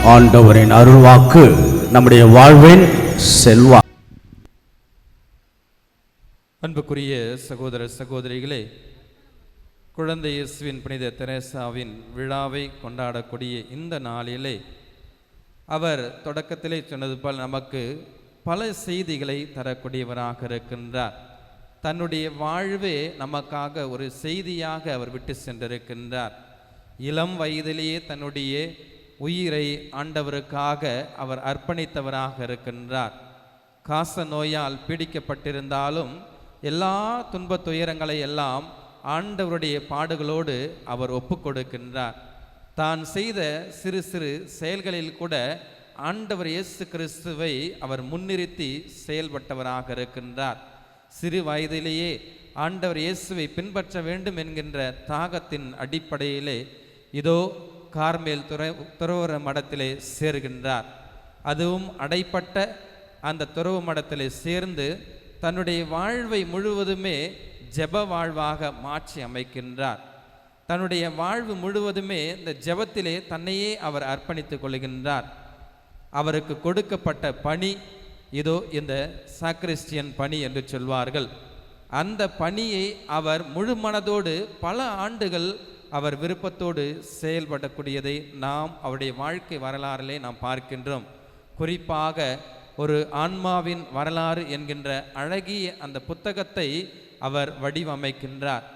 ஆண்டவரின் அருள்வாக்கு நம்முடைய வாழ்வின் செல்வா. அன்புக்குரிய சகோதர சகோதரிகளே, குழந்தை இயேசுவின் புனித தெரேசாவின் விழாவை கொண்டாடக்கூடிய இந்த நாளிலே அவர் தொடக்கத்திலே சொன்னது போல் நமக்கு பல செய்திகளை தரக்கூடியவராக இருக்கின்றார். தன்னுடைய வாழ்வே நமக்காக ஒரு செய்தியாக அவர் விட்டு சென்றிருக்கின்றார். இளம் வயதிலேயே தன்னுடைய உயிரை ஆண்டவருக்காக அவர் அர்ப்பணித்தவராக இருக்கின்றார். காச நோயால் பீடிக்கப்பட்டிருந்தாலும் எல்லா துன்பத் துயரங்களை எல்லாம் ஆண்டவருடைய பாடுகளோடு அவர் ஒப்பு கொடுக்கின்றார். தான் செய்த சிறு சிறு செயல்களில் கூட ஆண்டவர் இயேசு கிறிஸ்துவை அவர் முன்னிறுத்தி செயல்பட்டவராக இருக்கின்றார். சிறு வயதிலேயே ஆண்டவர் இயேசுவை பின்பற்ற வேண்டும் என்கின்ற தாகத்தின் அடிப்படையிலே இதோ கார்மேல் துறவற மடத்திலே சேர்கின்றார். அதுவும் அடைப்பட்ட அந்த துறவு மடத்திலே சேர்ந்து தன்னுடைய வாழ்வை முழுவதுமே ஜெப வாழ்வாக மாற்றி அமைக்கின்றார். தன்னுடைய வாழ்வு முழுவதுமே இந்த ஜெபத்திலே தன்னையே அவர் அர்ப்பணித்துக் கொள்கின்றார். அவருக்கு கொடுக்கப்பட்ட பணி இதோ இந்த சாக்ரிஸ்டியன் பணி என்று சொல்வார்கள். அந்த பணியை அவர் முழு மனதோடு பல ஆண்டுகள் அவர் விருப்பத்தோடு செயல்படக்கூடியதை நாம் அவருடைய வாழ்க்கை வரலாறிலே நாம் பார்க்கின்றோம். குறிப்பாக ஒரு ஆன்மாவின் வரலாறு என்கின்ற அழகிய அந்த புத்தகத்தை அவர் வடிவமைக்கின்றார்.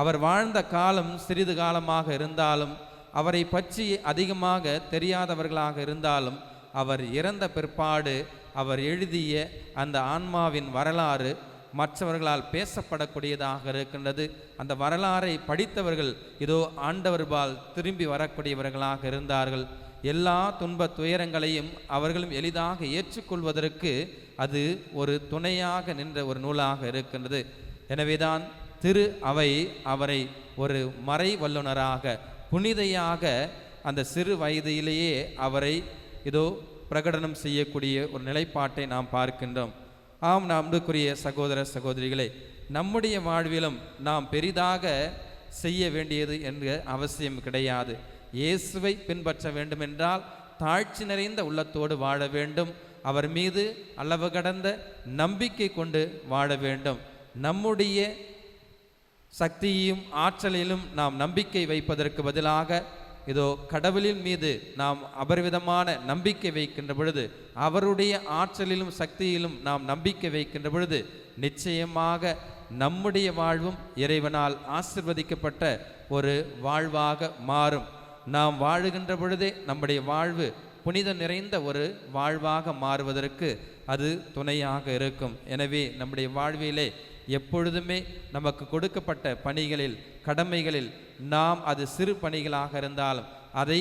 அவர் வாழ்ந்த காலம் சிறிது காலமாக இருந்தாலும், அவரை பற்றி அதிகமாக தெரியாதவர்களாக இருந்தாலும், அவர் இறந்த பிற்பாடு அவர் எழுதிய அந்த ஆன்மாவின் வரலாறு மற்றவர்களால் பேசப்படக்கூடியதாக இருக்கின்றது. அந்த வரலாறை படித்தவர்கள் இதோ ஆண்டவர்பால் திரும்பி வரக்கூடியவர்களாக இருந்தார்கள். எல்லா துன்ப துயரங்களையும் அவர்களும் எளிதாக ஏற்றுக்கொள்வதற்கு அது ஒரு துணையாக நின்ற ஒரு நூலாக இருக்கின்றது. எனவேதான் திரு அவை அவரை ஒரு மறை வல்லுனராக, புனிதையாக அந்த சிறு வயதிலேயே அவரை இதோ பிரகடனம் செய்யக்கூடிய ஒரு நிலைப்பாட்டை நாம் பார்க்கின்றோம். ஆம், அன்புக்குரிய சகோதர சகோதரிகளே, நம்முடைய வாழ்விலும் நாம் பெரிதாக செய்ய வேண்டியது என்ற அவசியம் கிடையாது. இயேசுவை பின்பற்ற வேண்டுமென்றால் தாழ்ச்சி நிறைந்த உள்ளத்தோடு வாழ வேண்டும். அவர் மீது அளவு கடந்த நம்பிக்கை கொண்டு வாழ வேண்டும். நம்முடைய சக்தியையும் ஆற்றலிலும் நாம் நம்பிக்கை வைப்பதற்கு பதிலாக இதோ கடவுளின் மீது நாம் அபரிவிதமான நம்பிக்கை வைக்கின்ற பொழுது, அவருடைய ஆற்றலிலும் சக்தியிலும் நாம் நம்பிக்கை வைக்கின்ற பொழுது நிச்சயமாக நம்முடைய வாழ்வும் இறைவனால் ஆசிர்வதிக்கப்பட்ட ஒரு வாழ்வாக மாறும். நாம் வாழுகின்ற பொழுதே நம்முடைய வாழ்வு புனிதம் நிறைந்த ஒரு வாழ்வாக மாறுவதற்கு அது துணையாக இருக்கும். எனவே நம்முடைய வாழ்விலே எப்பொழுதுமே நமக்கு கொடுக்கப்பட்ட பணிகளில், கடமைகளில் நாம் அது சிறு பணிகளாக இருந்தாலும் அதை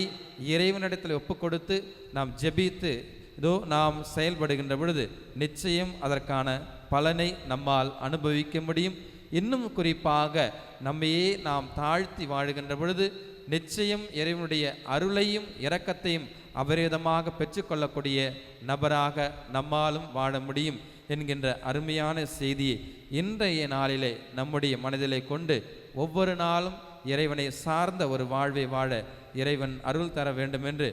இறைவனிடத்தில் ஒப்பு கொடுத்து நாம் ஜெபித்து இதோ நாம் செயல்படுகின்ற பொழுது நிச்சயம் அதற்கான பலனை நம்மால் அனுபவிக்க முடியும். இன்னும் குறிப்பாக நம்மையே நாம் தாழ்த்தி வாழுகின்ற பொழுது நிச்சயம் இறைவனுடைய அருளையும் இரக்கத்தையும் அபரிதமாக பெற்றுக்கொள்ளக்கூடிய நபராக நம்மாலும் வாழ முடியும் என்கின்ற அருமையான செய்தியை இன்றைய நாளிலே நம்முடைய மனதிலே கொண்டு ஒவ்வொரு நாளும் இறைவனை சார்ந்த ஒரு வாழ்வை வாழ இறைவன் அருள் தர வேண்டும் என்று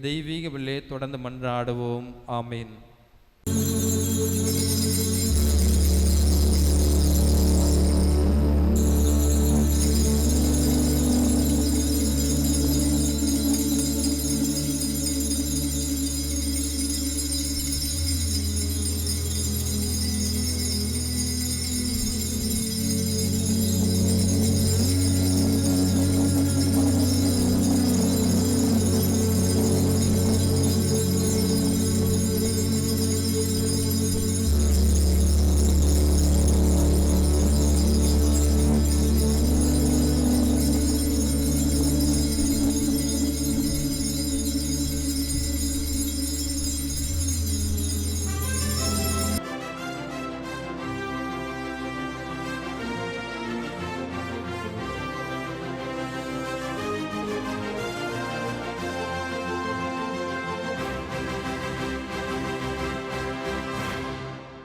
தெய்வீக பிள்ளை தொடர்ந்து மன்றாடுவோம். ஆமீன்.